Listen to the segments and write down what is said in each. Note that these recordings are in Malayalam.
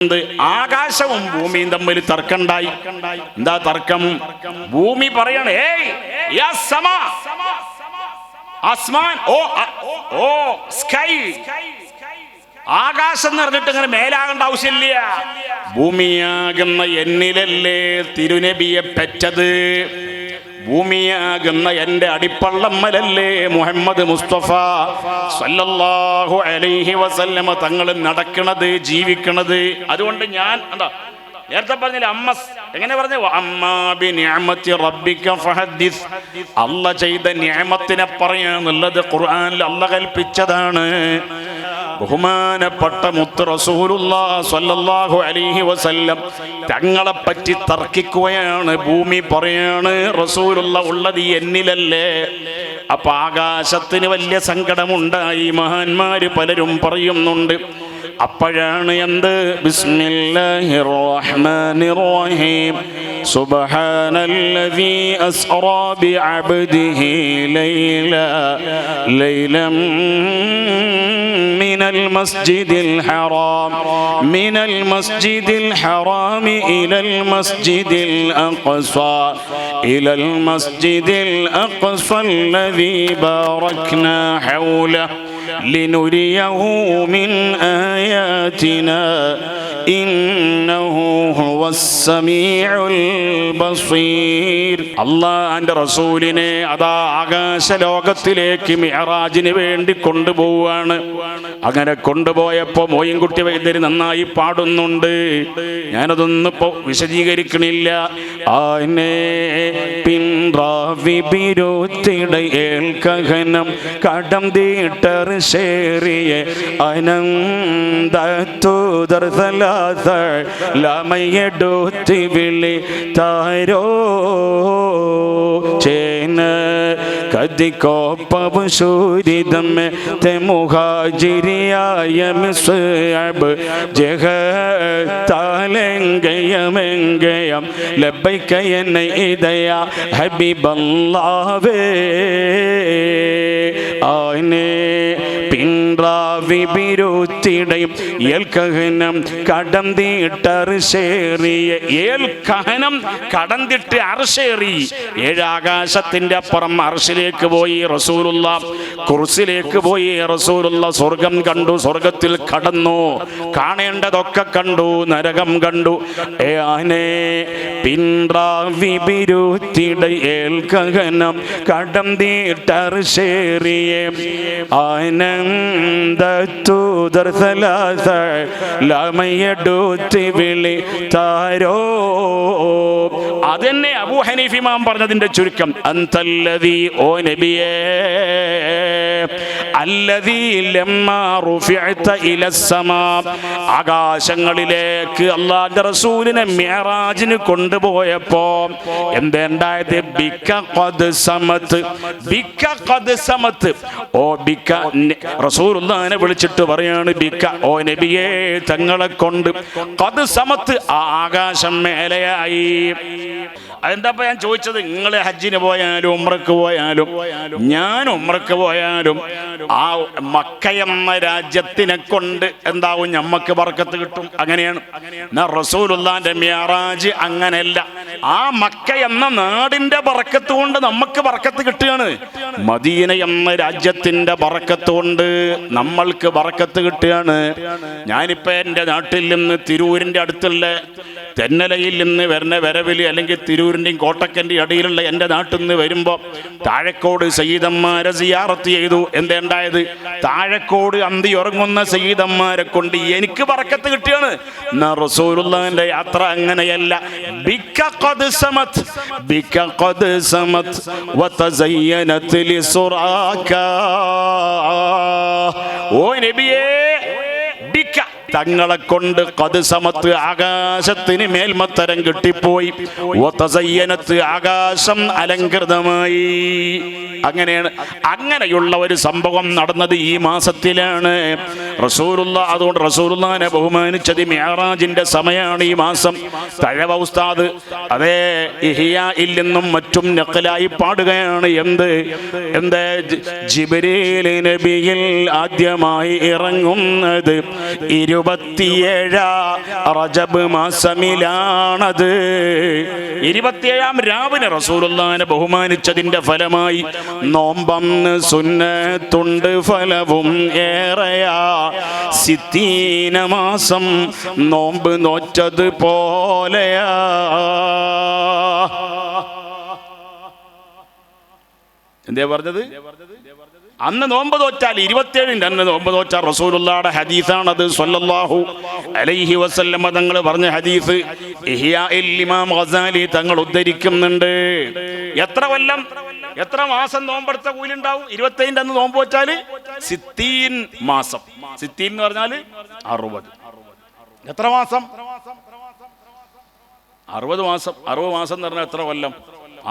ആകാശവും ഭൂമിയും തമ്മിൽ തർക്കണ്ടായി. എന്താ തർക്കം? ഭൂമി പറയണേ, ആകാശം എന്ന് പറഞ്ഞിട്ട് ഇങ്ങനെ മേലാകേണ്ട ആവശ്യമില്ല. ഭൂമിയാകുന്ന എന്നിലല്ലേ തിരുനബിയെ പെറ്റത്? ഭൂമിയാകുന്ന എൻ്റെ അടിപ്പള്ളമ്മലല്ലേ മുഹമ്മദ് മുസ്തഫ സല്ലല്ലാഹു അലൈഹി വസല്ലമ തങ്ങൾ നടക്കണത്, ജീവിക്കണത്. അതുകൊണ്ട് ഞാൻ എന്താ നേരത്തെ പറഞ്ഞില്ല, എങ്ങനെ പറഞ്ഞു? അമ്മാ ബി നിഅമത്തി റബ്ബിക ഫഹദ്ദിസ്. അല്ലാഹ് ചെയ്ത നിഅമത്തിനെ പറയാന്നുള്ളത് ഖുർആനിൽ അല്ലാഹ് കൽപ്പിച്ചതാണ്. ബഹുമാനപ്പെട്ട മുത്ത് റസൂലുള്ളാഹി സ്വല്ലല്ലാഹു അലൈഹി വസല്ലം തങ്ങളെ പറ്റി തർക്കിക്കുകയാണ്. ഭൂമി പറയാണ് റസൂലുള്ളാഹി ഉള്ളത് എന്നിലല്ലേ. അപ്പൊ ആകാശത്തിന് വലിയ സങ്കടമുണ്ടായി. മഹാന്മാര് പലരും പറയുന്നുണ്ട്. അപ്പോഴാണ് എന്ത്? ബിസ്മില്ലാഹിർ റഹ്മാനിർ റഹീം. സുബ്ഹാനല്ലദീ അസ്റാ ബിഅബ്ദിഹി ലൈലം من المسجد الحرام إلى المسجد الأقصى الذي باركنا حوله لنريه من آياتنا إنه هو السميع البصير. അല്ലാഹുവിന്റെ റസൂലിനെ അതാ ആകാശ ലോകത്തിലേക്ക് മിഅ്റാജിന് വേണ്ടി കൊണ്ടുപോവാണ്. അങ്ങനെ കൊണ്ടുപോയപ്പോ മോയിൻകുട്ടി വൈദ്യര് നന്നായി പാടുന്നുണ്ട്. ഞാനതൊന്നും ഇപ്പൊ വിശദീകരിക്കണില്ല. ആനെ പിൻറാവി ബിരുത്തിടയേൽക്കഹനം കടം തീട്ടറിശേറിയ അനന്തൂതർ സലാസ ലമയെടുത്തി വിളി താരോ ചേന കദിക്കോപ്പവ് ശൂരിതമേ തെ മുഹാജിരിയായ മിസ്അബ് ജഹ താലങ്കയമെങ്കയം ലബ്ബൈകയന ഇദയ ഹബീബല്ലാഹേ ആനെ പിൻറാവി ബിരുത്തിടയും ഏൽക്കഹനം കടം തീട്ടറിശേറിയ ഏൽക്കഹനം കടം തിട്ട് അർശേറി. ഏഴാകാശത്തിന്റെ അപ്പുറം അർശിലേക്ക് പോയി റസൂലുള്ളാഹ്, കുർസിലേക്ക് പോയി റസൂലുള്ളാഹ്. സ്വർഗം കണ്ടു, സ്വർഗത്തിൽ കടന്നു, കാണേണ്ടതൊക്കെ കണ്ടു, നരകം കണ്ടു. ആനെ പിൻറാവി ബിരുത്തിട ഏൽക്കഹനം കടം തീട്ടറിശേറിയ ആനന്ദൂതർ സലാസ ലമയെടുത്തി വിളി താരോ. അതെന്നെ അബൂ ഹനീഫ ഇമാം പറഞ്ഞതിന്റെ ചുരുക്കം. അന്തല്ലദീ, ഓ നബിയേ, അല്ലദീ ലമ്മാ റുഫിഅത ഇലസ്സമാ, ആകാശങ്ങളിലേക്ക് അല്ലാഹുവിന്റെ റസൂലിനെ മിഅ്റാജിന് കൊണ്ടുപോയപ്പോ എന്തുണ്ടായത്? ബിക ഖദ് സമത്, ബിക ഖദ് സമത്. ഓ ബിക, റസൂലുള്ളാഹിനെ വിളിച്ചിട്ട് പറയാണ്, ബിക, ഓ നബിയേ, തങ്ങളെ കൊണ്ട് ഖദ് സമത്, ആ ആകാശം മേലെയായി. അതെന്താ ഞാൻ ചോദിച്ചത്? നിങ്ങൾ ഹജ്ജിന് പോയാലും ഉംറക്ക് പോയാലും, ഞാൻ ഉംറക്ക് പോയാലും ആ മക്ക എന്ന രാജ്യത്തിനെ കൊണ്ട് എന്താവും? ഞമ്മക്ക് ബർക്കത്ത് കിട്ടും. അങ്ങനെയാണ്. റസൂലുള്ളാഹിന്റെ മിഅ്റാജ് അങ്ങനെയല്ല. ആ മക്ക എന്ന നാടിന്റെ ബർക്കത്ത് കൊണ്ട് നമുക്ക് ബർക്കത്ത് കിട്ടുകയാണ്. മദീന എന്ന രാജ്യത്തിന്റെ ബർക്കത്ത് കൊണ്ട് നമ്മൾക്ക് ബർക്കത്ത് കിട്ടുകയാണ്. ഞാനിപ്പോ എൻ്റെ നാട്ടിൽ നിന്ന് തിരൂരിന്റെ അടുത്തുള്ള തെന്നലയിൽ നിന്ന് വരുന്ന വരവിൽ, അല്ലെങ്കിൽ തിരൂരിൻ്റെയും കോട്ടക്കൻ്റെയും ഇടയിലുള്ള എൻ്റെ നാട്ടിൽ നിന്ന് വരുമ്പോൾ താഴക്കോട് സയ്യിദന്മാരെ സിയാറത്ത് ചെയ്തു. എന്തുണ്ടായത്? താഴക്കോട് അന്തി ഉറങ്ങുന്ന സയ്യിദന്മാരെ കൊണ്ട് എനിക്ക് ബർക്കത്ത് കിട്ടിയാണ്. റസൂലുള്ളാഹിന്റെ യാത്ര അങ്ങനെയല്ല. ബിക ഖദ് സമത്, ബിക ഖദ് സമത് വതസയ്യനത് ലിസുറാക. ഓ നബിയേ, ബിക, തങ്ങളെ കൊണ്ട് ഖദ് സമത്ത്, ആകാശത്തിന് മേൽമത്തരം കിട്ടിപ്പോയി. വതസയ്യനത്ത്, ആകാശം അലങ്കൃതമായി. അങ്ങനെയാണ്. അങ്ങനെയുള്ള ഒരു സംഭവം നടന്നത് ഈ മാസത്തിലാണ്. റസൂലുള്ളാഹ്, അതുകൊണ്ട് റസൂലുള്ളാഹിനെ ബഹുമാനിച്ചത് മിഅ്റാജിന്റെ സമയമാണ് ഈ മാസം. തഴവ ഉസ്താദ് അതേ ഇഹ്യായിൽ നിന്നും മറ്റും നഖലായി പാടുകയാണ്. എന്ത് ജിബ്രീൽ നബിയിൽ ആദ്യമായി ഇറങ്ങുന്നത് 27 റജബ് മാസമിലാണത്. 27-ാം രാവിനെ റസൂലുള്ളാഹിനെ ബഹുമാനിച്ചതിന്റെ ഫലമായി നോമ്പന്ന് സുന്നത്തുണ്ട് ഫലവും ഏറെയാ. 60 മാസം നോമ്പ് നോറ്റത് പോലെയാ. എന്തേ പറഞ്ഞത്? അന്ന് നോമ്പ് തോറ്റാൽ 27-ന്റെ അന്ന് നോമ്പ് തോറ്റാൽ റസൂലുള്ളാഹിയുടെ ഹദീസാണത്. സ്വല്ലല്ലാഹു അലൈഹി വസല്ലം തങ്ങൾ പറഞ്ഞ ഹദീസ് ഇഹ്യാഇൽ ഇമാം ഗസാലി തങ്ങൾ ഉദ്ധരിക്കുന്നുണ്ട്. എത്ര കൊല്ലം എത്ര മാസം നോമ്പെടുത്ത കൂലി ഉണ്ടാവും? 27-ന്റെ അന്ന് നോമ്പ് വെച്ചാൽ 60 മാസം. 60 എന്ന് പറഞ്ഞാൽ 60. എത്ര മാസം? 60 മാസം. 60 മാസം എന്ന് പറഞ്ഞാൽ എത്ര കൊല്ലം?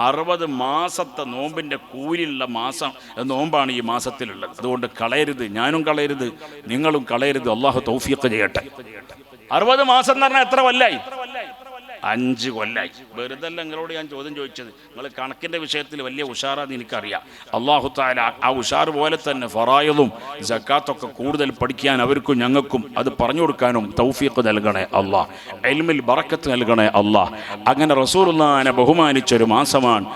60 മാസത്തെ നോമ്പിന്റെ കൂലിയുള്ള മാസം നോമ്പാണ് ഈ മാസത്തിലുള്ളത്. അതുകൊണ്ട് കളയരുത്, ഞാനും കളയരുത്, നിങ്ങളും കളയരുത്. അള്ളാഹു തൗഫീഖ് ചെയ്യട്ടെ. 60 മാസം എന്ന് പറഞ്ഞാൽ എത്ര കൊല്ലായി? 5 കൊല്ലായി. വെറുതെ നിങ്ങളോട് ഞാൻ ചോദ്യം ചോദിച്ചത്. നിങ്ങൾ കണക്കിന്റെ വിഷയത്തിൽ വലിയ ഉഷാറാന്ന് എനിക്കറിയാം. അള്ളാഹു തആല ആ ഉഷാർ പോലെ തന്നെ ഫറായിദും സക്കാത്തൊക്കെ കൂടുതൽ പഠിക്കാൻ അവർക്കും ഞങ്ങൾക്കും അത് പറഞ്ഞു കൊടുക്കാനും തൗഫീഖ് നൽകണേ അള്ളാഹ്. ഇൽമിൽ ബറക്കത്ത് നൽകണേ അള്ളാഹ്. അങ്ങനെ റസൂലുള്ളാഹിനെ ബഹുമാനിച്ചൊരു മാസമാണ്